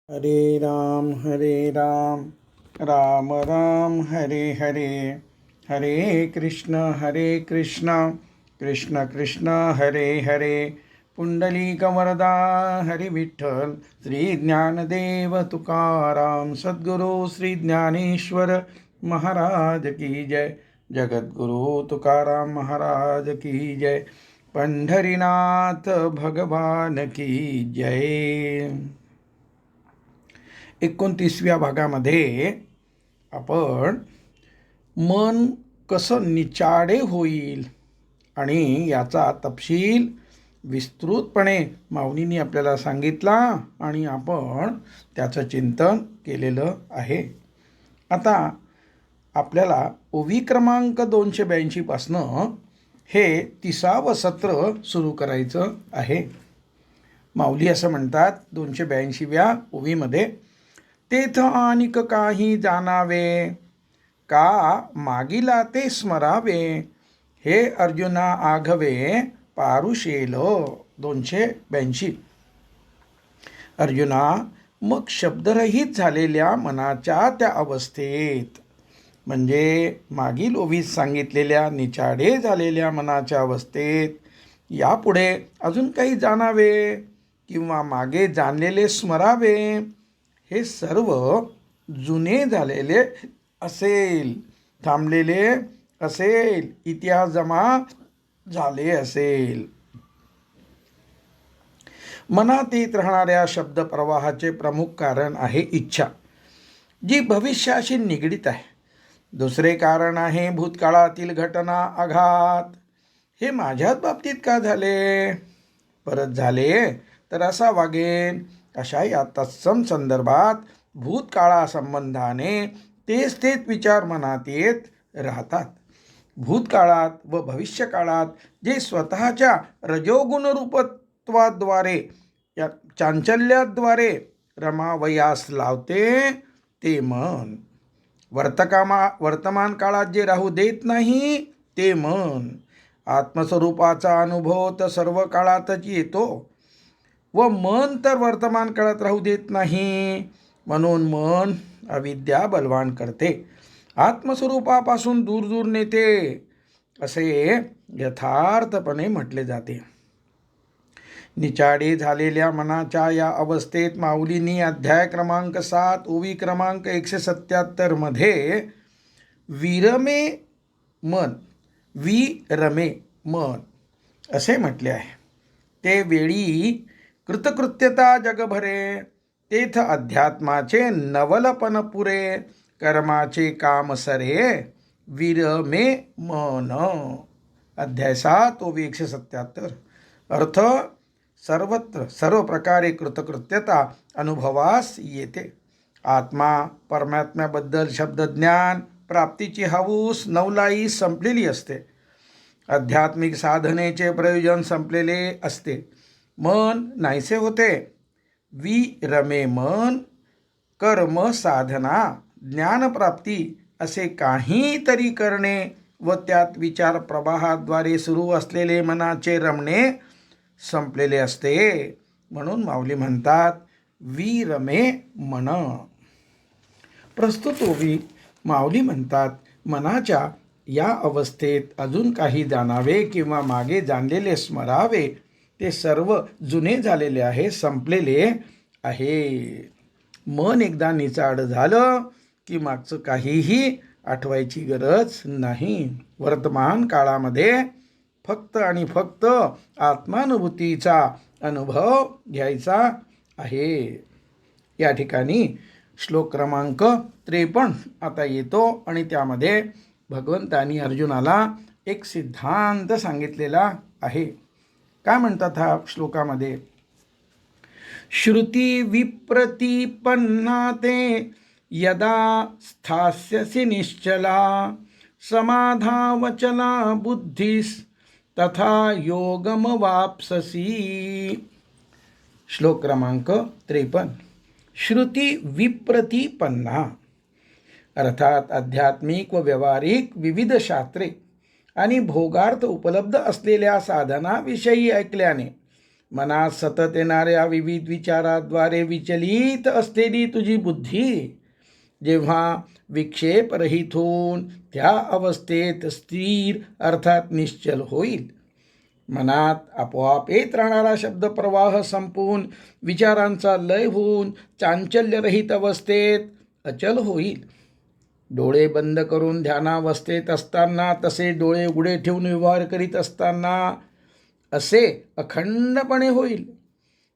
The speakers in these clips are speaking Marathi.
हरे राम राम राम हरे हरे हरे कृष्ण कृष्ण कृष्ण हरे हरे पुंडलीकवरदा हरि विठ्ठल श्री ज्ञानदेव तुकाराम सद्गुरु श्री ज्ञानेश्वर महाराज की जय। जगद्गुरु तुकाराम महाराज की जय। पंढरीनाथ भगवान की जय। 29व्या भागामध्ये आपण मन कसं निचाडे होईल आणि याचा तपशील विस्तृतपणे माऊलींनी आपल्याला सांगितला आणि आपण त्याचं चिंतन केलेलं आहे. आता आपल्याला ओवी क्रमांक 282 पासनं हे 30वं सत्र सुरू करायचं आहे. माऊली असं म्हणतात 282व्या ओवीमध्ये, तेथ अनिक काही जाणावे, का मागिला ते स्मरावे, हे अर्जुना आघवे पारुशेल. 282. अर्जुना, मग शब्दरहित झालेल्या मनाच्या त्या अवस्थेत, म्हणजे मागील ओवीत सांगितलेल्या निचाडे झालेल्या मनाच्या अवस्थेत यापुढे अजून काही जाणावे किंवा मागे जाणलेले स्मरावे, हे सर्व जुने झालेले असेल, थांबलेले असेल, इतिहास जमा झाले असेल. मनात येत राहणाऱ्या शब्द प्रवाहाचे प्रमुख कारण आहे इच्छा, जी भविष्याशी निगडीत आहे. दुसरे कारण आहे भूतकाळातील घटना, आघात. हे माझ्याच बाबतीत का झाले, परत झाले तर असा वागेन, अशा या तत्सम संदर्भात भूतकाळासंबंधाने तेच विचार मनात येत राहतात. भूतकाळात व भविष्यकाळात जे स्वतःच्या रजोगुण रूपत्वाद्वारे या चांचल्याद्वारे रमावयास लावते ते मन, वर्तमान काळात जे राहू देत नाही ते मन. आत्मस्वरूपाचा अनुभव तर सर्व काळातच येतो व मन तर वर्तमान काळात राहू देत नाही, म्हणून मन अविद्या बलवान करते, आत्मस्वरूपापासून दूर दूर नेते, असे यथार्थपणे म्हटले जाते. निचाडे झालेल्या मनाच्या या अवस्थेत माऊलींनी अध्याय क्रमांक 7 ओवी क्रमांक 177 मध्ये विरमे मन असे म्हटले आहे. ते वेळी कृतकृत्यता जगभरे, तेथ अध्यात्माचे नवलपन पुरे, कर्माचे काम सरे, विरमे मन. अध्याय 7 ओवी 177. अर्थ, सर्वत्र सर्व प्रकारे कृतकृत्यता अनुभवास येते. आत्मा परमात्म्याबद्दल शब्दज्ञान प्राप्तीची हौस नवलाई संपलेली असते. आध्यात्मिक साधनेचे प्रयोजन संपलेले असते. मन नाहीसे होते. विरमे मन, कर्म साधना ज्ञानप्राप्ती असे काहीतरी करणे व त्यात विचार प्रवाहाद्वारे सुरू असलेले मनाचे रमणे संपलेले असते. म्हणून माऊली म्हणतात विरमे मन. प्रस्तुत ओवी माऊली म्हणतात मनाच्या या अवस्थेत अजून काही जाणावे किंवा मागे जाणलेले स्मरावे, ते सर्व जुने झालेले आहे, संपलेले आहे. मन एकदा निचाड झालं की मागचं काहीही आठवायची गरज नाही. वर्तमान काळामध्ये फक्त आणि फक्त आत्मानुभूतीचा अनुभव घ्यायचा आहे. या ठिकाणी श्लोक क्रमांक 53 आता येतो आणि त्यामध्ये भगवंतानी अर्जुनाला एक सिद्धांत सांगितलेला आहे. काय म्हणतात ह्या श्लोकामध्ये, श्रुती विप्रतिपन्ना ते यदा स्थास्यसि निश्चला, समाधावचला बुद्धिस तथा योगमवाप्ससी. श्लोक क्रमांक 53. श्रुती विप्रतिपन्ना अर्थात आध्यात्मिक व व्यावहारिक विविध शास्त्रे आणि भोगार्थ उपलब्ध असलेल्या साधनाविषयी ऐकल्याने मनात सतत येणाऱ्या विविध विचाराद्वारे विचलित असलेली तुझी बुद्धी जेव्हा विक्षेपरहित होऊन त्या अवस्थेत स्थिर अर्थात निश्चल होईल, मनात आपोआप येत राहणारा शब्दप्रवाह संपून विचारांचा लय होऊन चांचल्यरहित अवस्थेत अचल होईल. डोळे बंद करून ध्यानावस्थेत असताना तसे डोळे उघडे ठेवून व्यवहार करीत असताना असे अखंडपणे होईल.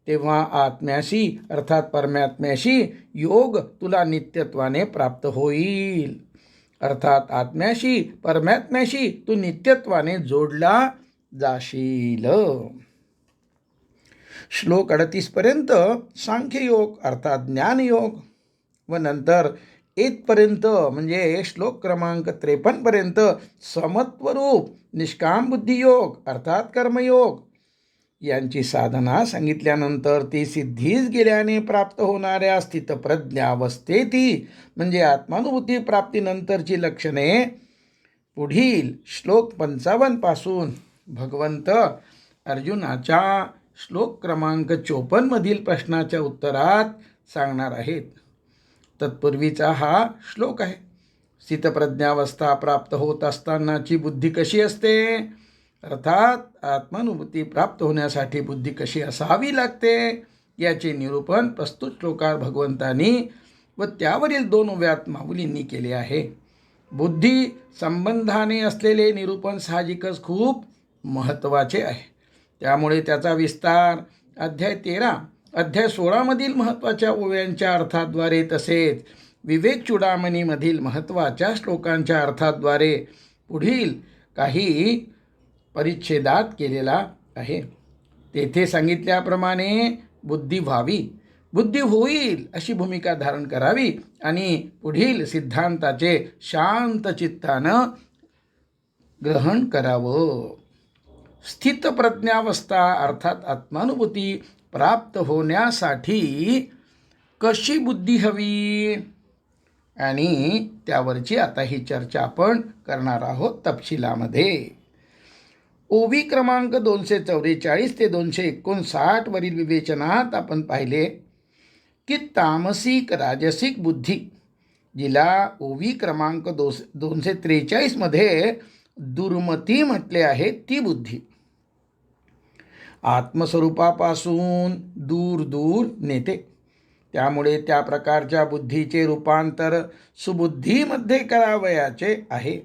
तेव्हा आत्म्याशी अर्थात परमात्म्याशी योग तुला नित्यत्वाने प्राप्त होईल. अर्थात आत्म्याशी परमात्म्याशी तू नित्यत्वाने जोडला जाशील. श्लोक 38 पर्यंत सांख्ययोग अर्थात ज्ञानयोग व नंतर येथपर्यंत म्हणजे श्लोक क्रमांक 53 पर्यंत समत्वरूप निष्काम बुद्धियोग अर्थात कर्मयोग यांची साधना सांगितल्यानंतर ती सिद्धीस गेल्याने प्राप्त होणाऱ्या स्थितप्रज्ञावस्थेती म्हणजे आत्मानुभूती प्राप्तीनंतरची लक्षणे पुढील श्लोक 55 पासून भगवंत अर्जुनाच्या श्लोक क्रमांक 54 मधील प्रश्नाच्या उत्तरात सांगणार आहेत. तत्पूर्वीचा हा श्लोक आहे. स्थितप्रज्ञावस्था प्राप्त होत असतानाची बुद्धी कशी असते, अर्थात आत्मानुभूती प्राप्त होण्यासाठी बुद्धी कशी असावी लागते याचे निरूपण प्रस्तुत श्लोकात भगवंतांनी व त्यावरील 2 व्यात माऊलींनी केले आहे. बुद्धी संबंधाने असलेले निरूपण साहजिकच खूप महत्त्वाचे आहे. त्यामुळे त्याचा विस्तार अध्याय 13 अध्याय 16 मधील महत्त्वाच्या ओव्यांच्या अर्थाद्वारे तसेच विवेक चूडामणीमधील महत्त्वाच्या श्लोकांच्या अर्थाद्वारे पुढील काही परिच्छेदात केलेला आहे. तेथे सांगितल्याप्रमाणे बुद्धी व्हावी, बुद्धी होईल अशी भूमिका धारण करावी आणि पुढील सिद्धांताचे शांत चित्तानं ग्रहण करावं. स्थितप्रज्ञावस्था अर्थात आत्मानुभूती प्राप्त होण्यासाठी कशी बुद्धी हवी आणि त्यावरची आता ही चर्चा आपण करणार आहोत तपशिलामध्ये. ओवी क्रमांक 244 ते 259 वरील विवेचनात आपण पाहिले की तामसिक राजसिक बुद्धी जिला ओवी क्रमांक 243 मध्ये दुर्मती म्हटले आहे ती बुद्धी आत्मस्वरूपापासून दूर दूर नेते. त्यामुळे त्या प्रकारच्या बुद्धीचे रूपांतर सुबुद्धीमध्ये करावयाचे आहे.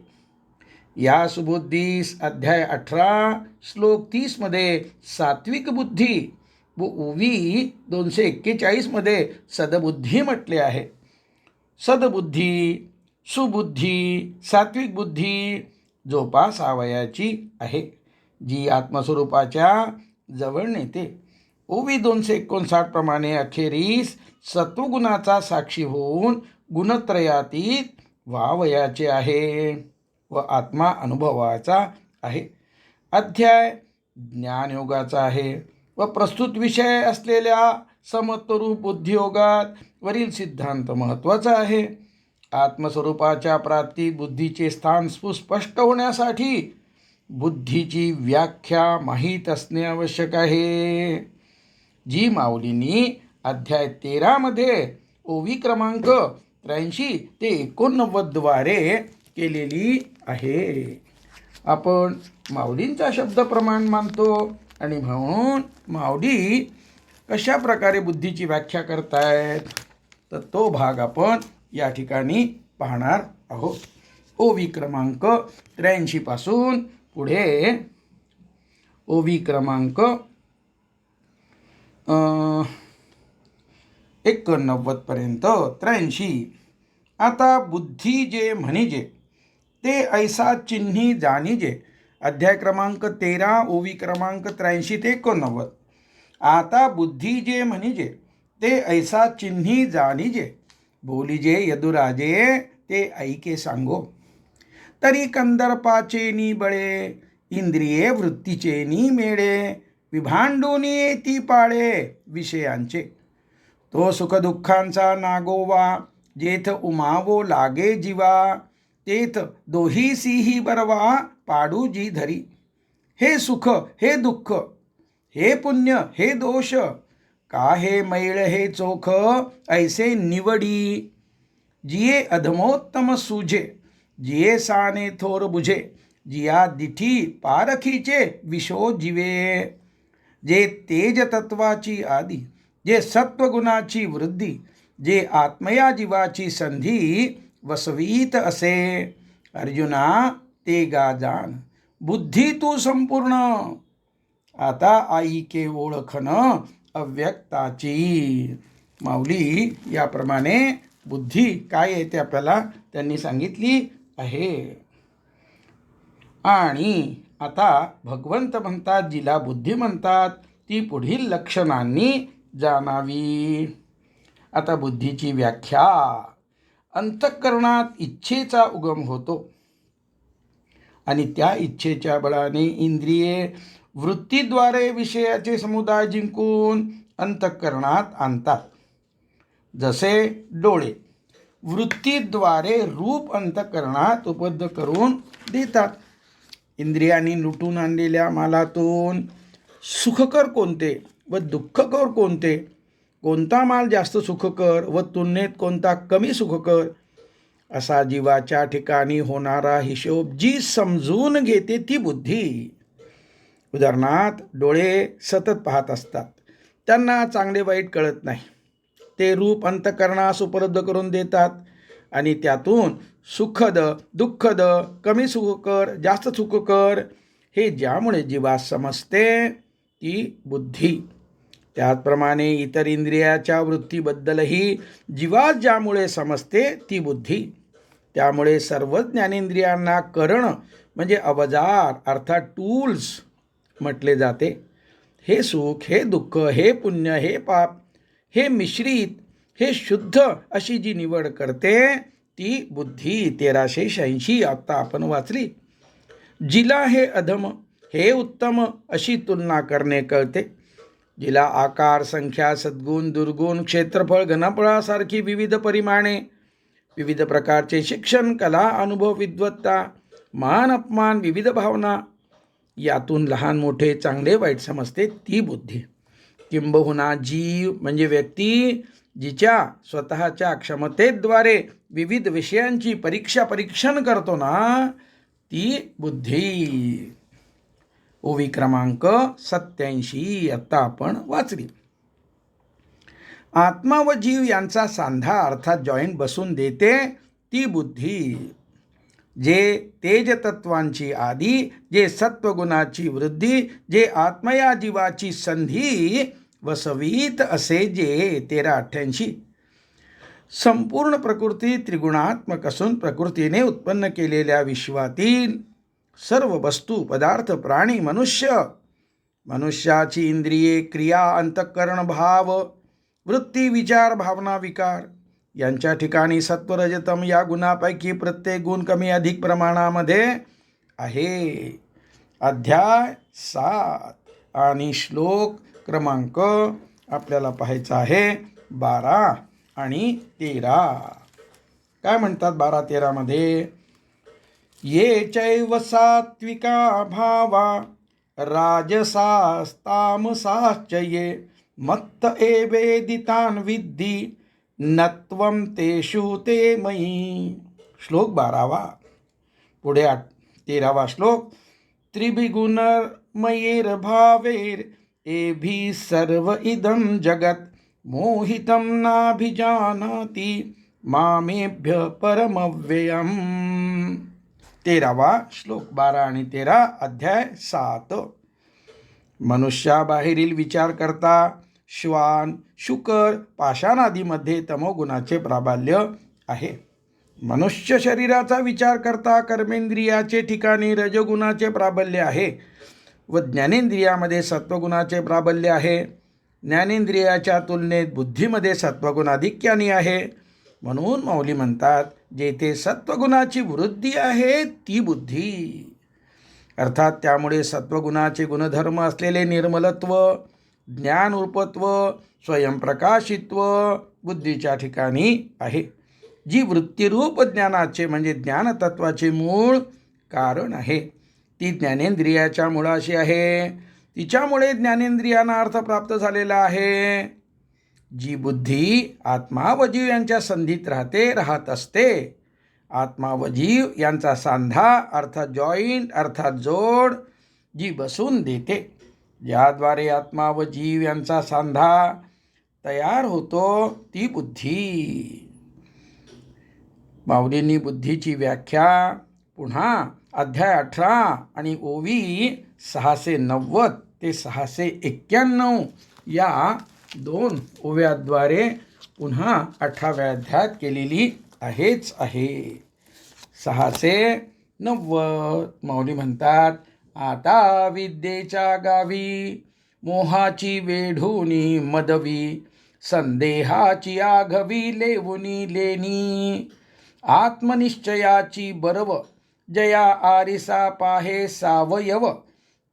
या सुबुद्धीस अध्याय 18 श्लोक 30 मध्ये सात्विक बुद्धी व ओवी 241 मध्ये सदबुद्धी म्हटले आहे. सदबुद्धी सुबुद्धी सात्विक बुद्धी जोपासावयाची आहे जी आत्मस्वरूपाच्या जवळ नेते. ओवी 259 प्रमाणे अखेरीस सत्वगुणाचा साक्षी होऊन गुणत्रयातीत व्हावयाचे आहे व आत्मा अनुभवाचा आहे. अध्याय ज्ञानयोगाचा आहे व प्रस्तुत विषय असलेल्या समत्वरूप बुद्धियोगात वरील सिद्धांत महत्त्वाचा आहे. आत्मस्वरूपाच्या प्राप्तीत बुद्धीचे स्थान सुस्पष्ट होण्यासाठी बुद्धीची व्याख्या माहीत असणे आवश्यक आहे, जी माऊलींनी अध्याय 13 मध्ये ओवी क्रमांक 83 ते 89 द्वारे केलेली आहे. आपण माऊलींचा शब्द प्रमाण मानतो आणि म्हणून माऊली कशा प्रकारे बुद्धीची व्याख्या करतायत तर तो भाग आपण या ठिकाणी पाहणार आहोत. ओवी क्रमांक 83 पासून पुढे ओवी क्रमांक 89 पर्यंत 83. आता बुद्धी जे म्हणिजे ते ऐसा चिन्ही जाणीजे. अध्याय क्रमांक 13 ओवी क्रमांक 83 ते 89. आता बुद्धी जे म्हणिजे ते ऐसा चिन्ही जाणीजे. बोलिजे यदुराजे ते ऐके सांगो. तरी कंदर्पाचे नि बळे इंद्रिये वृत्तीचे नि मेळे. विभांडून ती पाळे विषयांचे. तो सुखदुःखांचा नागोवा जेथ उमावो लागे जीवा. तेथ दोहीसीही बरवा पाडू जी धरी. हे सुख हे दुःख हे पुण्य हे दोष, का हे मैळ हे चोख, ऐसे निवडी. जिये अधमोत्तम सूझे, जिये साने थोर बुझे, जिया दिठी पारखीचे विशो जिवे. जे तेज तत्वाची आदी, जे सत्वगुणाची वृद्धी, जे आत्मया जीवाची संधी वसवीत असे. अर्जुना ते गा जाण, बुद्धी तू संपूर्ण, आता आईके ओळखन अव्यक्ताची. माऊली याप्रमाणे बुद्धी काय आहे ते आपल्याला त्यांनी सांगितली आहे. आणि आता भगवंत म्हणतात, जिला बुद्धी म्हणतात ती पुढील लक्षणांनी जाणावी. आता बुद्धीची व्याख्या. अंतःकरणात इच्छेचा उगम होतो आणि त्या इच्छेच्या बळाने इंद्रिये वृत्तीद्वारे विषयाचे समुदाय जिंकून अंतःकरणात आणतात. जसे डोळे वृत्तीद्वारे रूप अंतःकरणात उपलब्ध करून देतात. इंद्रियांनी लुटून आणलेल्या मालातून सुखकर कोणते व दुःखकर कोणते, कोणता माल जास्त सुखकर व तुलनेत कोणता कमी सुखकर, असा जीवाच्या ठिकाणी होणारा हिशोब जी समजून घेते ती बुद्धी. उदाहरणार्थ, डोळे सतत पाहत असतात, त्यांना चांगले वाईट कळत नाही. ते रूप अंतःकरणास उपलब्ध करून देतात आणि त्यातून सुखद दुःखद, कमी सुखकर जास्त सुखकर हे ज्यामुळे जीवास समजते ती बुद्धी. त्याचप्रमाणे इतर इंद्रियाच्या वृत्तीबद्दलही जीवास ज्यामुळे समजते ती बुद्धी. त्यामुळे सर्व ज्ञानेंद्रियांना करण म्हणजे अवजार अर्थात टूल्स म्हटले जाते. हे सुख, हे दुःख, हे पुण्य, हे पाप, हे मिश्रित, हे शुद्ध अशी जी निवड करते ती बुद्धी. 1386 आता आपण वाचली. जिला हे अधम, हे उत्तम अशी तुलना करणे कळते, जिला आकार, संख्या, सद्गुण, दुर्गुण, क्षेत्रफळ, घनफळासारखी विविध परिमाणे, विविध प्रकारचे शिक्षण, कला, अनुभव, विद्वत्ता, मान अपमान, विविध भावना यातून लहान मोठे चांगले वाईट समजते ती बुद्धी. किंबहुना जीव म्हणजे व्यक्ती जिच्या स्वतःच्या क्षमतेद्वारे विविध विषयांची परीक्षण करतो ना ती बुद्धी. ओवी क्रमांक 87 आता आपण वाचली. आत्मा व जीव यांचा सांधा अर्थात जॉईंट बसून देते ती बुद्धी. जे तेज तत्वांची आदी, जे सत्वगुणाची वृद्धी, जे आत्मया जीवाची संधी वसवीत असे. जे 1388 संपूर्ण प्रकृती त्रिगुणात्मक असून प्रकृतीने उत्पन्न केलेल्या विश्वातील सर्व वस्तू, पदार्थ, प्राणी, मनुष्याची इंद्रिये, क्रिया, अंतःकरण, भाव, वृत्ती, विचार, भावना, विकार यांच्या ठिकाणी सत्वरजतम या गुणापैकी प्रत्येक गुण कमी अधिक प्रमाणामध्ये आहे. अध्याय 7 आणि श्लोक क्रमांक आपल्याला पाहायचा आहे 12 आणि 13. काय म्हणतात 12-13 मध्ये? ये चैव सात्विका भावा राजसास्तामसाश्च ये मत्त एवेदितान् विद्धि नत्वं तेषु ते मयि. श्लोक 12. पुढे 13वा श्लोक. त्रिभिगुणमयैर्भावैर् एभिः सर्व इदं जगत् मोहितं नाभिजानाति मामेभ्य परमव्ययम्. 13वा श्लोक. 12 आणि 13 अध्याय 7. मनुष्याबाहेरील विचार करता श्वान, शुकर, पाषाणादीमध्ये तमोगुणाचे प्राबल्य आहे. मनुष्य शरीराचा विचार करता कर्मेंद्रियाचे ठिकाणी रजोगुणाचे प्राबल्य आहे व ज्ञानेंद्रियामध्ये सत्वगुणाचे प्राबल्य आहे. ज्ञानेंद्रियाच्या तुलनेत बुद्धीमध्ये सत्वगुणाधिक्याने आहे. म्हणून माऊली म्हणतात, जेथे सत्वगुणाची वृद्धी आहे ती बुद्धी. अर्थात त्यामुळे सत्वगुणाचे गुणधर्म असलेले निर्मलत्व, ज्ञानरूपत्व, स्वयंप्रकाशित्व बुद्धीच्या ठिकाणी आहे. जी वृत्तीरूप ज्ञानाचे म्हणजे ज्ञानतत्वाचे मूळ कारण आहे ती ज्ञानेंद्रियाच्या मुळाशी आहे. तिच्यामुळे ज्ञानेंद्रियांना अर्थ प्राप्त झालेला आहे. जी बुद्धी आत्मा व जीव यांच्या संधीत राहत असते, आत्मा व जीव यांचा सांधा अर्थात जॉईंट अर्थात जोड जी बसून देते, ज्याद्वारे आत्मा व जीव यांचा सांधा तयार होतो ती बुद्धी. माऊलींनी बुद्धीची व्याख्या पुन्हा अध्याय 18 आणि ओवी 690 ते 691 या 2 ओव्याद्वारे पुन्हा 18व्या अध्यायात केलेली आहेच आहे. 690 माऊली म्हणतात, आता विद्येच्या गावी मोहाची वेढुनी मदवी, संदेहाची आघवी लेवुनी लेणी, आत्मनिश्चयाची बरव जया आरिसा पाहे सावयव,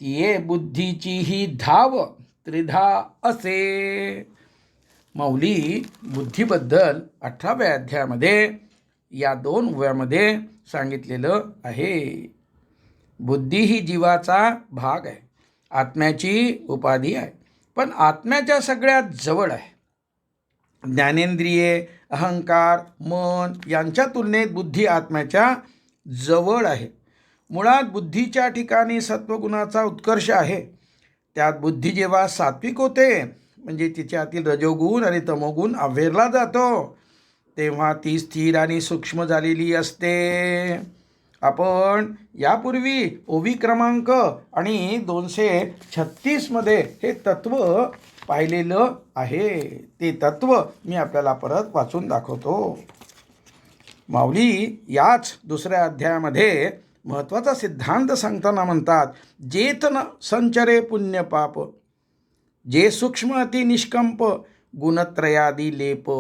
तिये बुद्धीची ही धाव त्रिधा असे. माऊली बुद्धीबद्दल 18व्या अध्यायामध्ये या 2 ओव्यामध्ये सांगितलेलं आहे. बुद्धी ही जीवाचा भाग आहे, आत्म्याची उपाधी आहे, पण आत्म्याच्या सगळ्यात जवळ आहे. ज्ञानेंद्रिये, अहंकार, मन यांच्या तुलनेत बुद्धी आत्म्याच्या जवळ आहे. मुळात बुद्धीच्या ठिकाणी सत्वगुणाचा उत्कर्ष आहे. त्यात बुद्धी जेव्हा सात्विक होते, म्हणजे तिच्यातील रजोगुण आणि तमोगुण अव्हेरला जातो, तेव्हा ती स्थिर आणि सूक्ष्म झालेली असते. आपण यापूर्वी ओवी क्रमांक आणि 236 मध्ये हे तत्व पाहिलेलं आहे. ते तत्व मी आपल्याला परत वाचून दाखवतो. माऊली याच 2ऱ्या अध्यायामध्ये महत्त्वाचा सिद्धांत सांगताना म्हणतात, जेथ न संचरे पुण्य पाप, जे सूक्ष्म अति निष्कंप, गुणत्रयादी लेप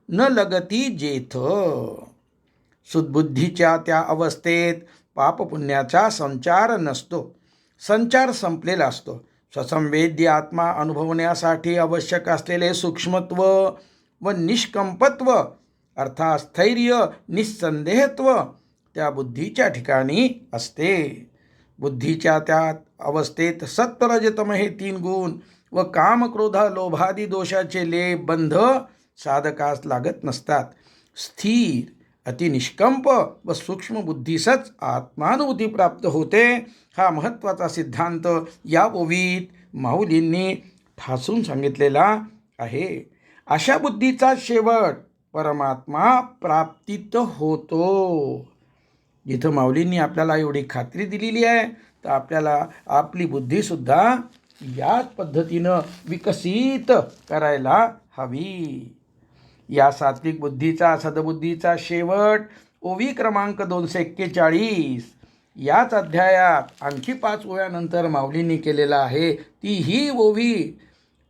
न लगती जेथ. सुदबुद्धीच्या त्या अवस्थेत पापपुण्याचा संचार नसतो, संचार संपलेला असतो. स्वसंवेद्य आत्मा अनुभवण्यासाठी आवश्यक असलेले सूक्ष्मत्व व निष्कंपत्व अर्थात स्थैर्य, निस्संदेहत्व त्या बुद्धीच्या ठिकाणी असते. बुद्धीच्या त्या अवस्थेत सत्वरजतम हे 3 गुण व काम, क्रोध, लोभादी दोषाचे लेप बंध साधकास लागत नसतात. स्थिर, अतिनिष्कंप व सूक्ष्म बुद्धीसच आत्मानुभूती प्राप्त होते. हा महत्त्वाचा सिद्धांत या ओवीत माऊलींनी ठासून सांगितलेला आहे. अशा बुद्धीचा शेवट परमात्मा प्राप्तीत होतो. जिथं माऊलींनी आपल्याला एवढी खात्री दिलेली आहे, तर आपल्याला आपली बुद्धीसुद्धा याच पद्धतीनं विकसित करायला हवी. या सात्विक बुद्धीचा, सद्बुद्धीचा शेवट ओवी क्रमांक 241 याच अध्यायात आणखी 5 ओव्यानंतर माऊलींनी केलेला आहे. ती ही ओवी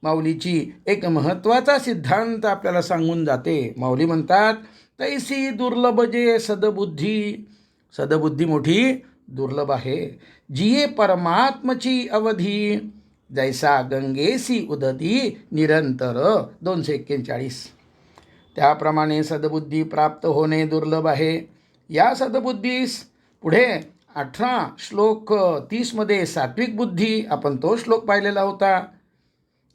माऊलीची एक महत्त्वाचा सिद्धांत आपल्याला सांगून जाते. माऊली म्हणतात, तैसी दुर्लभ जे सद्बुद्धी, सद्बुद्धी मोठी दुर्लभ आहे. जिये परमात्मची अवधी, जैसा गंगेसी उदती निरंतर. 241. त्याप्रमाणे सद्बुद्धी प्राप्त होणे दुर्लभ आहे. या सद्बुद्धीस पुढे 18 श्लोक 30 मध्ये सात्विक बुद्धी, आपण तो श्लोक पाहिलेला होता.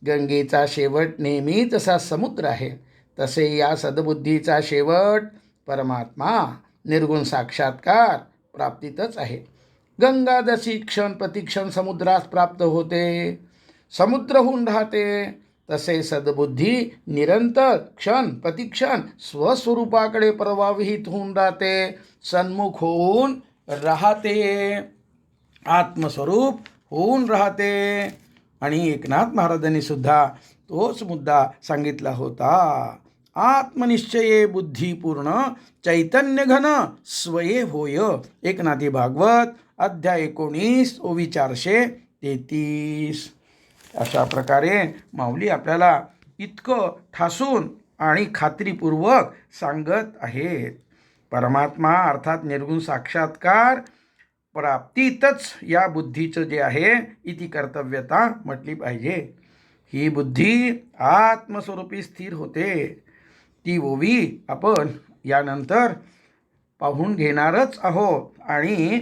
गंगेचा शेवट नेहमी तसा समुद्र आहे, तसे या सद्बुद्धीचा शेवट परमात्मा निर्गुण साक्षात्कार प्राप्तीतच आहे. गंगा जशी क्षण प्रतिक्षण समुद्रास प्राप्त होते, समुद्र होऊन राहते, तसे सद्बुद्धी निरंतर क्षण प्रतिक्षण स्वस्वरूपाकडे प्रवाहित होऊन राहते, सन्मुख होऊन राहते, आत्मस्वरूप होऊन राहते. आणि एकनाथ महाराजांनी सुद्धा तोच मुद्दा सांगितला होता. आत्मनिश्चये बुद्धी पूर्ण, चैतन्य घन स्वये होय. एकनाथी भागवत अध्याय 19 ओवी 433. अशा प्रकारे माऊली आपल्याला इतकं ठासून आणि खात्रीपूर्वक सांगत आहेत. परमात्मा अर्थात निर्गुण साक्षात्कार प्राप्तीतच या बुद्धीचं जे आहे इति कर्तव्यता म्हटली पाहिजे. ही बुद्धी आत्मस्वरूपी स्थिर होते. ती ओवी आपण यानंतर पाहून घेणारच आहोत आणि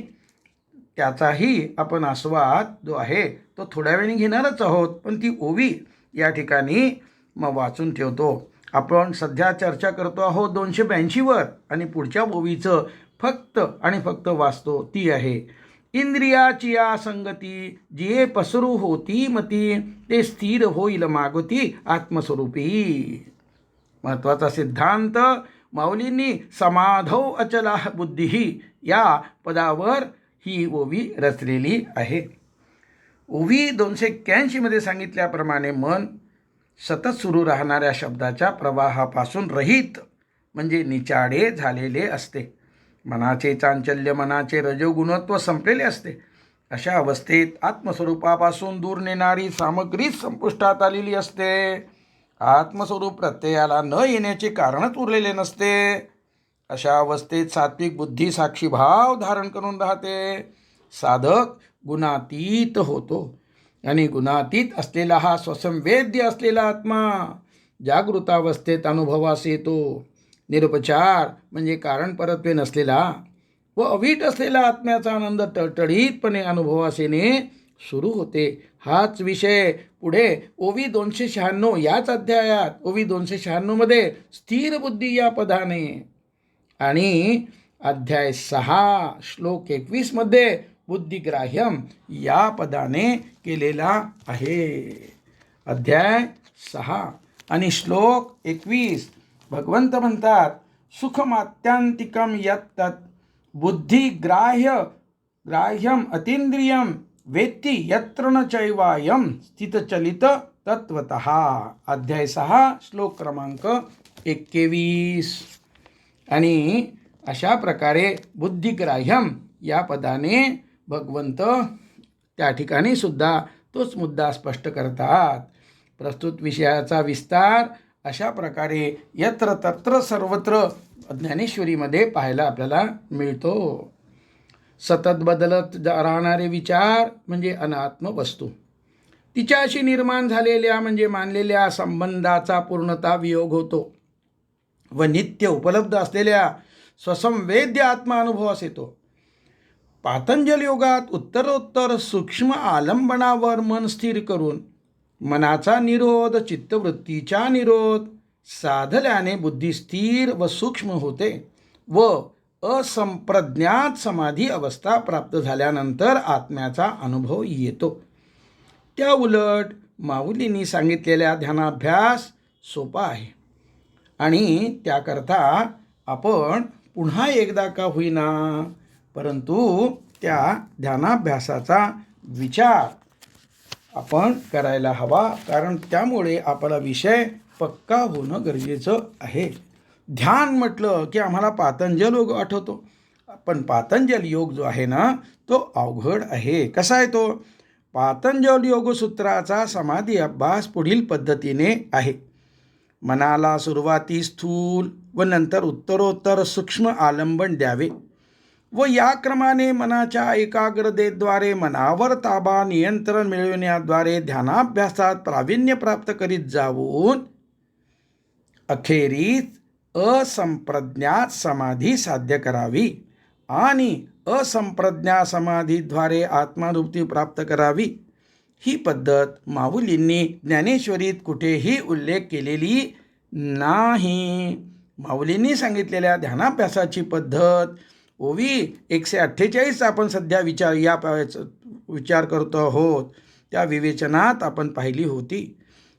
त्याचाही आपण आस्वाद जो आहे तो थोड्या वेळाने घेणारच आहोत, पण ती ओवी या ठिकाणी मग वाचून ठेवतो. आपण सध्या चर्चा करतो आहोत 282वर आणि पुढच्या ओवीचं फक्त आणि फक्त वाचतो. ती आहे, इंद्रियाची या संगती जिये पसरू होती मती, ते स्थिर होईल मागुती आत्मस्वरूपी. महत्त्वाचा सिद्धांत माऊलींनी समाधौ अचला बुद्धी या पदावर ही ओवी रचलेली आहे. ओवी 281 सांगितल्याप्रमाणे मन सतत सुरू राहणाऱ्या शब्दाच्या प्रवाहापासून रहित म्हणजे निचाडे झालेले असते. मनाचे चांचल्य, मनाचे रजोगुणत्व संपलेले असते. अशा अवस्थेत आत्मस्वरूपापासून दूर नेणारी सामग्रीच संपुष्टात आलेली असते. आत्मस्वरूप प्रत्ययाला न येण्याचे कारणच उरलेले नसते. अशा अवस्थेत सात्विक बुद्धी साक्षीभाव धारण करून राहते. साधक गुणातीत होतो आणि गुणातीत असलेला हा स्वसंवेद्य असलेला आत्मा जागृतावस्थेत अनुभवास येतो. निरुपचार म्हणजे कारण परत्वे नसलेला व अवीट असलेला आत्म्याचा आनंद टळटळीतपणे अनुभवास येणे सुरू होते. हाच विषय पुढे ओवी 296 याच अध्यायात ओवी 296 स्थिर बुद्धी या पदाने आणि अध्याय 6 श्लोक 21 बुद्धिग्राह्यम या पदाने केलेला आहे. अध्याय 6 आणि श्लोक 21 भगवंत म्हणतात, सुखमात्यांतिकम यत् बुद्धिग्राह्यम अतींद्रियम वेत्ती यत्र न चैवायम स्थितचलित तत्वतः. अध्याय 6 श्लोक क्रमांक 21. आणि अशा प्रकारे बुद्धिग्राह्यम या पदाने भगवंत त्या ठिकाणी सुद्धा तोच मुद्दा स्पष्ट करतात. प्रस्तुत विषयाचा विस्तार अशा प्रकारे यत्र तत्र सर्वत्र ज्ञानेश्वरीमध्ये पाहायला आपल्याला मिळतो. सतत बदलत राहणारे विचार म्हणजे अनात्म वस्तू. तिच्याशी निर्माण झालेल्या म्हणजे मानलेल्या संबंधाचा पूर्णता वियोग होतो व नित्य उपलब्ध असलेल्या स्वसंवेद्य आत्मा अनुभवास येतो. पातंजल योगात उत्तरोत्तर सूक्ष्म आलंबनावर मन स्थिर करून मनाचा निरोध, चित्तवृत्तीचा निरोध साधल्याने बुद्धी स्थिर व सूक्ष्म होते व असंप्रज्ञात समाधी अवस्था प्राप्त झाल्यानंतर आत्म्याचा अनुभव येतो. त्या उलट माऊलींनी सांगितलेला ध्यानाभ्यास सोपा आहे आणि त्याकरता आपण पुन्हा एकदा का होईना परंतु त्या ध्यानाभ्यासाचा विचार आपण करायला हवा, कारण त्यामुळे आपला विषय पक्का होणं गरजेचं आहे. ध्यान म्हटलं की आम्हाला पातंजल योग आठवतो, पण पातंजल योग जो आहे ना तो अवघड आहे. कसा आहे तो? पातंजल योगसूत्राचा समाधी अभ्यास पुढील पद्धतीने आहे. मनाला सुरुवाती स्थूल व नंतर उत्तरोत्तर सूक्ष्म आलंबन द्यावे व या क्रमाने मनाच्या एकाग्रतेद्वारे मनावर ताबा नियंत्रण मिळविण्याद्वारे ध्यानाभ्यासात प्रावीण्य प्राप्त करीत जाऊन अखेरीस असंप्रज्ञात समाधी साध्य करावी आणि असंप्रज्ञा समाधीद्वारे आत्मानुभूती प्राप्त करावी. ही पद्धत माऊलींनी ज्ञानेश्वरीत कुठेही उल्लेख केलेली नाही. माऊलींनी सांगितलेल्या ध्यानाभ्यासाची पद्धत ओवी 148 आपण सध्या विचार करतो आहोत त्या विवेचनात आपण पाहिली होती.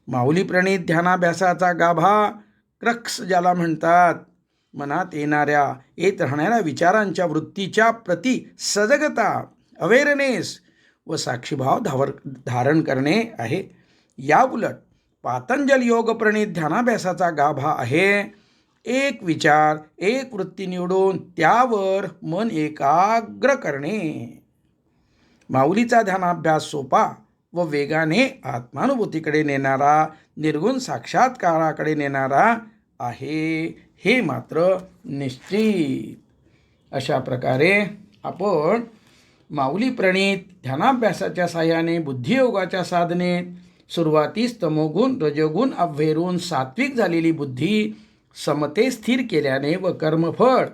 माऊली प्रणीत ध्यानाभ्यासाचा गाभा क्रक्स ज्याला म्हणतात, मनात येत राहणाऱ्या विचारांच्या वृत्तीच्या प्रती सजगता, अवेअरनेस व साक्षीभाव धारण करणे आहे. या उलट पातंजल योग प्रणीत ध्यानाभ्यासाचा गाभा आहे एक विचार, एक वृत्ती निवडून त्यावर मन एकाग्र करणे. माऊलीचा ध्यानाभ्यास सोपा व वेगाने आत्मानुभूतीकडे नेणारा, निर्गुण साक्षात्काराकडे नेणारा आहे, हे मात्र निश्चित. अशा प्रकारे आपण माऊली प्रणीत ध्यानाभ्यासाच्या साहाय्याने बुद्धियोगाच्या साधनेत सुरुवातीस तमोगुण रजोगुण अभ्यरून सात्विक झालेली बुद्धी समते स्थिर केल्याने व कर्मफळ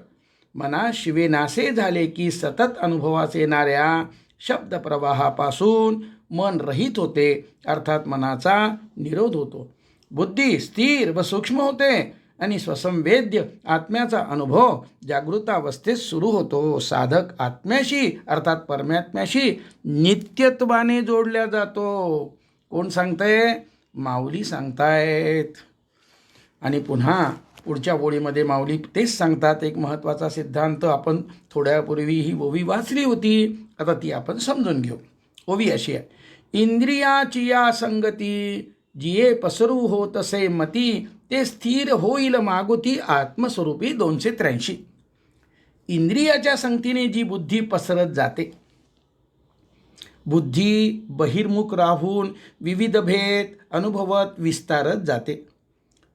मनास शिवेनासे झाले की सतत अनुभवास येणाऱ्या शब्दप्रवाहापासून मन रहित होते, अर्थात मनाचा निरोध होतो. बुद्धी स्थिर व सूक्ष्म होते आणि स्वसंवेद्य आत्म्याचा अनुभव जागृतावस्थेत सुरू होतो. साधक आत्म्याशी अर्थात परमात्म्याशी नित्यत्वाने जोडल्या जातो. कोण सांगतंय? माऊली सांगतायत. आणि पुन्हा पुढच्या ओळीमध्ये माऊली तेच सांगतात. एक महत्त्वाचा सिद्धांत आपण थोड्यापूर्वी ही ओवी वाचली होती, आता ती आपण समजून घेऊ. ओवी अशी आहे: इंद्रियाची या संगती, जिये पसरू हो तसे मती, ते स्थिर होईल मागुती आत्मस्वरूपी. 283. इंद्रियाच्या संगतीने जी बुद्धी पसरत जाते, बुद्धी बहिर्मुख राहून विविध भेद अनुभवत विस्तारत जाते.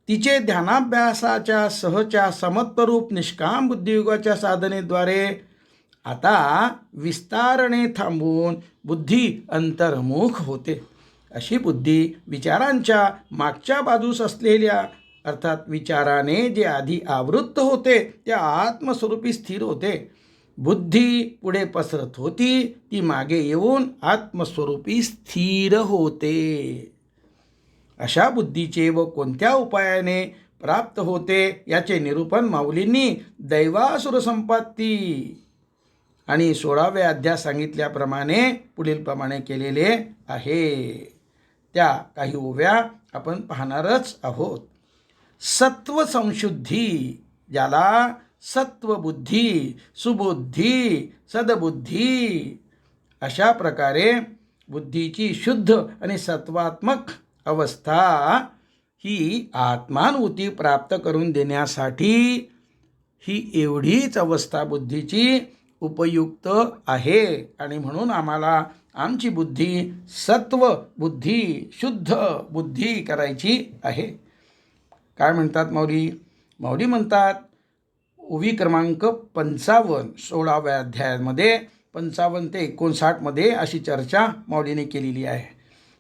तिचे ध्यानाभ्यासाच्या सहच्या समत्वरूप निष्काम बुद्धियोगाच्या साधनेद्वारे आता विस्तारणे थांबून बुद्धी अंतर्मुख होते. अशी बुद्धी विचारांच्या मागच्या बाजूस असलेल्या अर्थात विचाराने जे आधी आवृत्त होते त्या आत्मस्वरूपी स्थिर होते. बुद्धी पुढे पसरत होती, ती मागे येऊन आत्मस्वरूपी स्थिर होते. अशा बुद्धीचे व कोणत्या उपायाने प्राप्त होते याचे निरूपण माऊलींनी दैवासुर संपत्ती आणि 16व्या अध्यायात सांगितल्याप्रमाणे पुढील प्रमाणे केलेले आहे. त्या काही ओव्या आपण पाहणारच आहोत. सत्व संशुद्धी, ज्याला सत्वबुद्धी, सुबुद्धी, सद्बुद्धी अशा प्रकारे बुद्धीची शुद्ध आणि सत्वात्मक अवस्था ही आत्मानुभूती प्राप्त करून देण्यासाठी ही एवढीच अवस्था बुद्धीची उपयुक्त आहे. आणि म्हणून आम्हाला आमची बुद्धी सत्व बुद्धी, शुद्ध बुद्धी करायची आहे. काय म्हणतात माऊली? माऊली म्हणतात ओवी क्रमांक 55 16व्या अध्यायामध्ये 55 ते 59 अशी चर्चा माऊलीने केलेली आहे.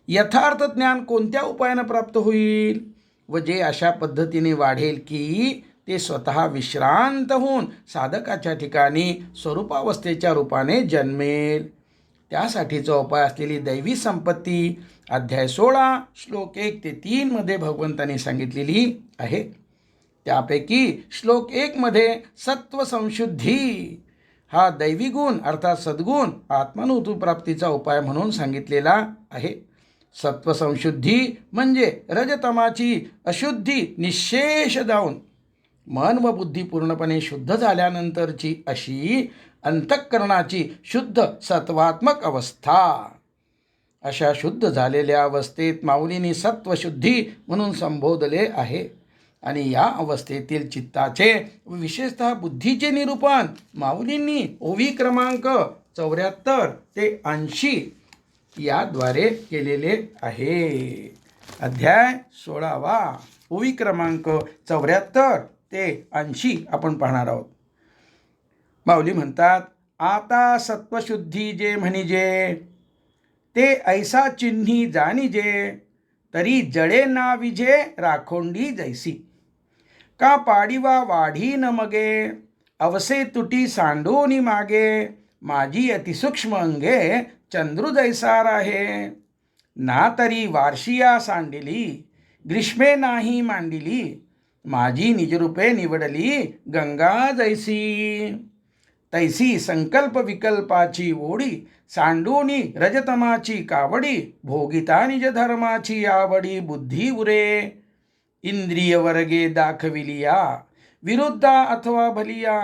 यथार्थ ज्ञान कोणत्या उपायानं प्राप्त होईल व जे अशा पद्धतीने वाढेल की ते स्वतः विश्रांत होऊन साधकाच्या ठिकाणी स्वरूपावस्थेच्या रूपाने जन्मेल, त्यासाठीचा उपाय असलेली दैवी संपत्ती अध्याय 16 श्लोक 1 ते 3 मध्ये भगवंतांनी सांगितलेली आहे. त्यापैकी श्लोक 1 मध्ये सत्व संशुद्धी हा दैवी गुण अर्थात सद्गुण आत्मानुभूती प्राप्तीचा उपाय म्हणून सांगितलेला आहे. सत्व संशुद्धी म्हणजे रजतमाची अशुद्धी निःशेष जाऊन मन व बुद्धी पूर्णपणे शुद्ध झाल्यानंतरची अशी अंतःकरणाची शुद्ध सत्वात्मक अवस्था. अशा शुद्ध झालेल्या अवस्थेत माऊलींनी सत्वशुद्धी म्हणून संबोधले आहे. आणि या अवस्थेतील चित्ताचे व विशेषतः बुद्धीचे निरूपण माऊलींनी ओवी क्रमांक 74 ते 80 याद्वारे केलेले आहे. अध्याय 16वा ओवी क्रमांक 74 ते 80 आपण पाहणार आहोत. माऊली म्हणतात, आता सत्वशुद्धी जे म्हणिजे ते ऐसा चिन्ही जाणिजे, तरी जळे ना विजे राखोंडी जैसी. का पाडिवा वाढी न मगे, अवसे तुटी सांडोनी मागे, माझी अतिसूक्ष्म अंगे चंद्रू जैसा राहे. ना तरी वार्षिया सांडिली, ग्रीष्मे नाही मांडिली, माझी निजरूपे निवडली गंगा जैसी. तैसी संकल्प विकल्पाची ओढी, सांडोनी रजतमाची कावडी, भोगिता निज धर्माची आवडी बुद्धी उरे. इंद्रिय वर्गे दाखविलिया, विरुद्धा अथवा भलिया,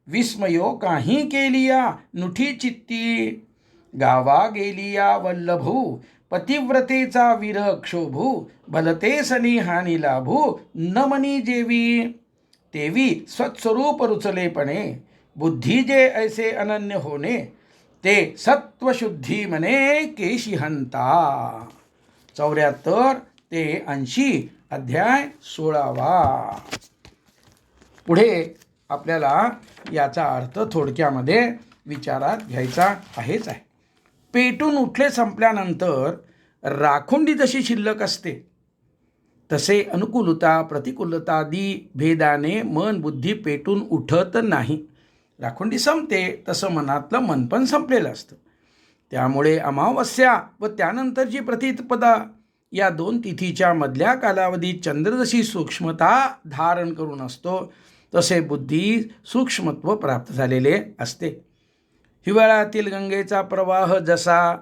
विस्मयो काही केलिया नुठी चित्ती. गावा गेलिया वल्लभू, पतिव्रतेचा विरह क्षोभू, भलते सनी हानी लाभू, न मनी जेवी. तेवी स्वस्वरूप रुचलेपणे, बुद्धी जे ऐसे अनन्य होणे, ते सत्वशुद्धी म्हणे केशी हंता. 74 ते 80 अध्याय 16वा. पुढे आपल्याला याचा अर्थ थोडक्यामध्ये विचारात घ्यायचा आहेच आहे. पेटून उठले संपल्यानंतर राखोंडी जशी शिल्लक असते तसे अनुकूलता प्रतिकूलतादी भेदाने मन बुद्धी पेटून उठत नाही. राखोंडी संपते तसं मनातलं मन पण संपलेलं असतं. त्यामुळे अमावस्या व त्यानंतरची प्रतिपदा या 2 तिथीच्या मधल्या कालावधीत चंद्र जशी सूक्ष्मता धारण करून असतो तसे बुद्धी सूक्ष्मत्व प्राप्त झालेले असते. हिवाळ्यातील गंगेचा प्रवाह जसा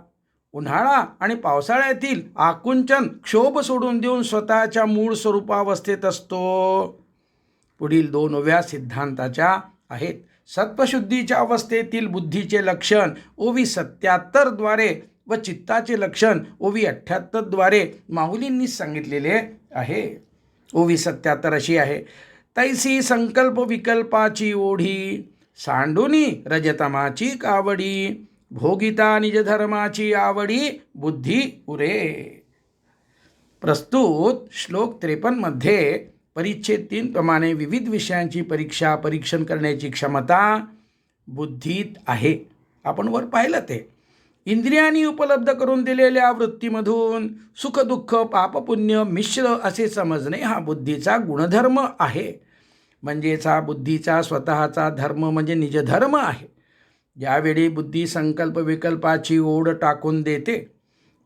उन्हाळा आणि पावसाळ्यातील आकुंचन क्षोभ सोडून देऊन स्वतःच्या मूळ स्वरूपावस्थेत असतो. पुढील 2 ओव्या सिद्धांताच्या आहेत. सत्वशुद्धीच्या अवस्थेतील बुद्धीचे लक्षण ओवी 77 द्वारे व चित्ताचे लक्षण ओवी 78 द्वारे माऊलींनी सांगितलेले आहे. ओवी 77 अशी आहे. तैसी संकल्प विकल्पाची ओढी सांडुनी रजतमाची कावडी भोगिता निजधर्माची आवडी बुद्धी उरे. प्रस्तुत श्लोक 53 मध्ये परिच्छेद 3 प्रमाणे विविध विषयांची परीक्षण करण्याची क्षमता बुद्धीत आहे. आपण वर पाहिलं ते. इंद्रियांनी उपलब्ध करून दिलेल्या वृत्तीमधून सुख दुःख पापपुण्य मिश्र असे समजणे हा बुद्धीचा गुणधर्म आहे. म्हणजेच हा बुद्धीचा स्वतःचा धर्म म्हणजे निजधर्म आहे. ज्यावेळी बुद्धी संकल्प विकल्पाची ओढ टाकून देते,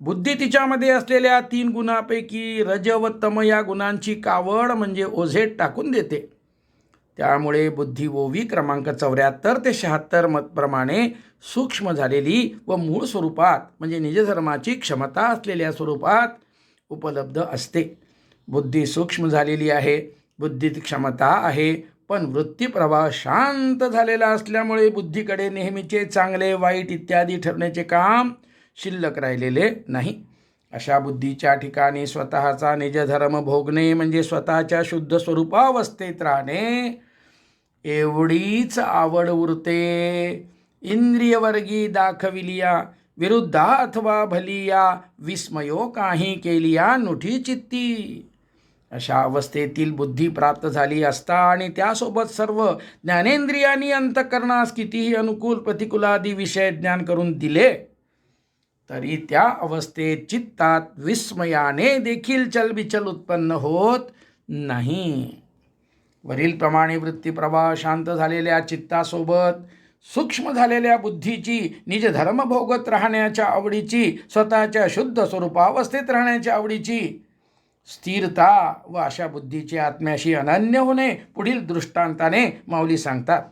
बुद्धी तिच्यामध्ये असलेल्या 3 गुणांपैकी रज व तम या गुणांची कावड म्हणजे ओझेत टाकून देते. त्यामुळे बुद्धी ओवी क्रमांक 74 ते 76 प्रमाणे सूक्ष्म झालेली व मूळ स्वरूपात म्हणजे निजधर्माची क्षमता असलेल्या स्वरूपात उपलब्ध असते. बुद्धी सूक्ष्म झालेली आहे, बुद्धीत क्षमता आहे, पण वृत्तीप्रवाह शांत झालेला असल्यामुळे बुद्धीकडे नेहमीचे चांगले वाईट इत्यादी ठरण्याचे काम शिल्लक राहिलेले नाही. अशा बुद्धीच्या ठिकाणी स्वतःचा निजधर्म भोगणे म्हणजे स्वतःच्या शुद्ध स्वरूपावस्थेत राहणे एवढीच आवड उरते. इंद्रियवर्गी दाखविलिया विरुद्धा अथवा भलिया विस्मयो काही केलिया नुठी चित्ती. अशा अवस्थेतील बुद्धी प्राप्त झाली असता आणि त्यासोबत सर्व ज्ञानेंद्रियांनी अंतःकरणास कितीही अनुकूल प्रतिकूलादी विषय ज्ञान करून दिले तरी त्या अवस्थेत चित्तात विस्मयाने देखील चलबिचल उत्पन्न होत नाही. वरील प्रमाणे वृत्तीप्रवाह शांत झालेल्या चित्तासोबत सूक्ष्म झालेल्या बुद्धीची निजधर्म भोगत राहण्याच्या आवडीची स्वतःच्या शुद्ध स्वरूपावस्थेत राहण्याच्या आवडीची स्थिरता व अशा बुद्धीचे आत्म्याशी अनन्य होणे पुढील दृष्टांताने माऊली सांगतात.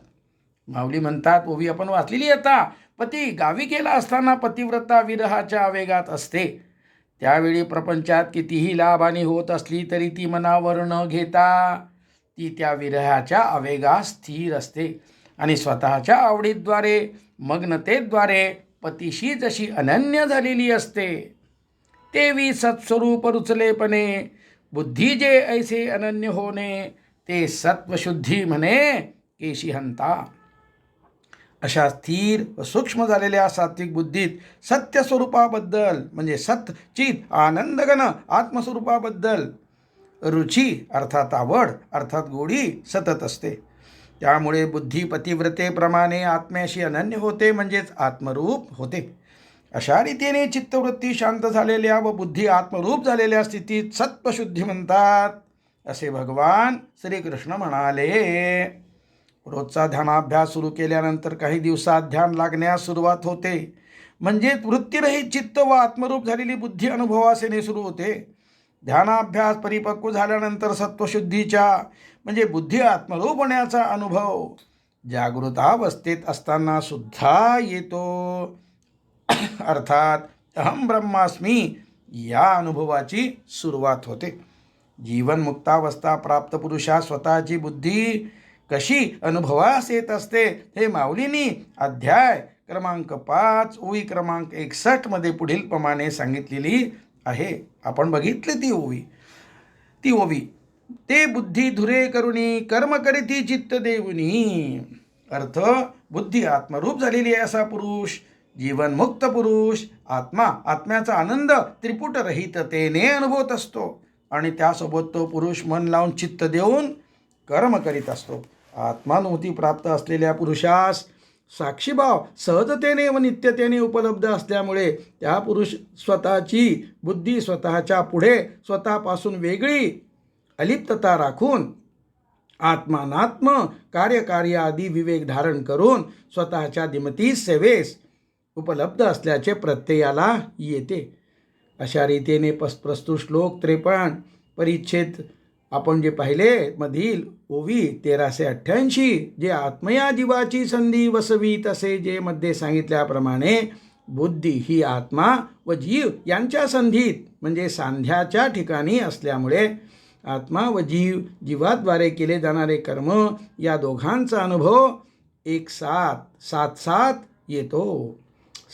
माऊली म्हणतात, ओवी आपण वाचलेली आता. पती गावी गेला असताना पतिव्रता विरहाच्या आवेगात असते. त्यावेळी प्रपंचात कितीही लाभहानी होत असली तरी ती मनावर न घेता ती त्या विरहाच्या आवेगात स्थिर असते आणि स्वतःच्या आवडीद्वारे मग्नतेद्वारे पतीशी जशी अनन्य झालेली असते. तेवी सत्स्वरूप रुचलेपणे बुद्धी जे ऐसे अनन्य होणे ते सत्वशुद्धी म्हणे केशिहंता. अशा स्थिर व सूक्ष्म झालेल्या सात्विक बुद्धीत सत्य स्वरूपाबद्दल म्हणजे सत चित आनंदगण आत्मस्वरूपाबद्दल रुची अर्थात आवड अर्थात गोडी सतत असते. त्यामुळे बुद्धी पतिव्रतेप्रमाणे आत्म्याशी अनन्य होते म्हणजेच आत्मरूप होते. अशा रीतीने चित्तवृत्ती शांत झालेल्या व बुद्धी आत्मरूप झालेल्या स्थितीत सत्वशुद्धी म्हणतात असे भगवान श्रीकृष्ण म्हणाले. रोजचा ध्यानाभ्यास सुरू केल्यानंतर काही दिवसात ध्यान लागण्यास सुरुवात होते. म्हणजे वृत्तीरहित चित्त व आत्मरूप झालेली बुद्धी अनुभवास येणे सुरू होते. ध्यानाभ्यास परिपक्व झाल्यानंतर सत्वशुद्धीच्या म्हणजे बुद्धी आत्मरूप होण्याचा अनुभव जागृतावस्थेत असताना सुद्धा येतो. अर्थात अहम ब्रह्मास्मी या अनुभवाची सुरुवात होते. जीवनमुक्तावस्था प्राप्त पुरुषास स्वतःची बुद्धी कशी अनुभवास येत असते हे माऊलींनी अध्याय क्रमांक 5 ओवी क्रमांक 61 मध्ये पुढील प्रमाणे सांगितलेली आहे. आपण बघितले ती ओवी. ते बुद्धी धुरे करुणी कर्म करीती चित्त देऊनी. अर्थ बुद्धी आत्मरूप झालेली आहे असा पुरुष जीवनमुक्त पुरुष आत्म्याचा आनंद त्रिपुट रहिततेने अनुभवत असतो आणि त्यासोबत तो पुरुष मन लावून चित्त देऊन कर्म करीत असतो. आत्मानुभूती प्राप्त असलेल्या पुरुषास साक्षीभाव सहजतेने व नित्यतेने उपलब्ध असल्यामुळे त्या पुरुष स्वतःची बुद्धी स्वतःच्या पुढे स्वतःपासून वेगळी अलिप्तता राखून आत्मानात्म कार्यकार्य आदी विवेक धारण करून स्वतःच्या दिमती सेवेस उपलब्ध असल्याचे प्रत्ययाला येते. अशा रीतीने प्रस्तुत श्लोक 53 परिच्छेद आपण जे पाहिले मधील ओवी 1388 जे आत्मया जीवाची संधी वसवी तसे जे मध्ये सांगितल्याप्रमाणे बुद्धी ही आत्मा व जीव यांच्या संधीत म्हणजे सांध्याच्या ठिकाणी असल्यामुळे आत्मा व जीवाद्वारे केले जाणारे कर्म या दोघांचा अनुभव एक साथ येतो.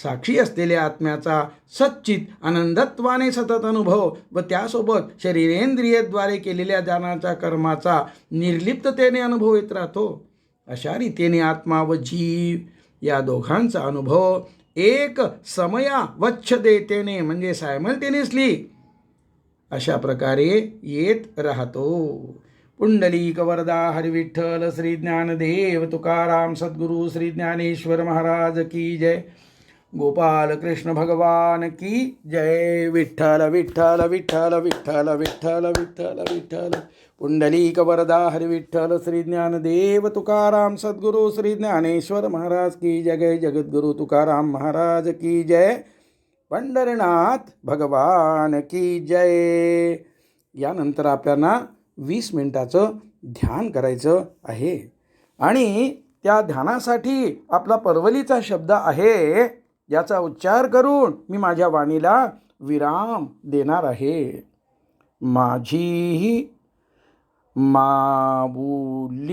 साक्षी असलेल्या आत्म्याचा सच्चित आनंदत्वाने सतत अनुभव व त्यासोबत शरीरेंद्रियद्वारे केलेल्या जाण्याच्या कर्माचा निर्लिप्ततेने अनुभव येत राहतो. अशा रीतीने आत्मा व जीव या दोघांचा अनुभव एक समयावच्छतेने म्हणजे सायमल्टेनियसली अशा प्रकारे येत राहतो. पुंडलिक वरदा हरी विठ्ठल श्री ज्ञानदेव तुकाराम सद्गुरु श्री ज्ञानेश्वर महाराज की जय. गोपाल कृष्ण भगवान की जय. विठ्ठल विठ्ठल विठ्ठल विठ्ठल विठ्ठल विठ्ठल विठ्ठल. पुंडलिक वरदा हरी विठ्ठल श्री ज्ञानदेव तुकाराम सद्गुरु श्री ज्ञानेश्वर महाराज की जय. जगद्गुरु तुकाराम महाराज की जय. पंढरीनाथ भगवान की जय. यानंतर आपल्याला 20 मिनिटाचं ध्यान करायचं आहे आणि त्या ध्यानासाठी आपला परवलीचा शब्द आहे याचा उच्चार करून मी माझ्या वाणीला विराम देणार आहे. माझी माऊली.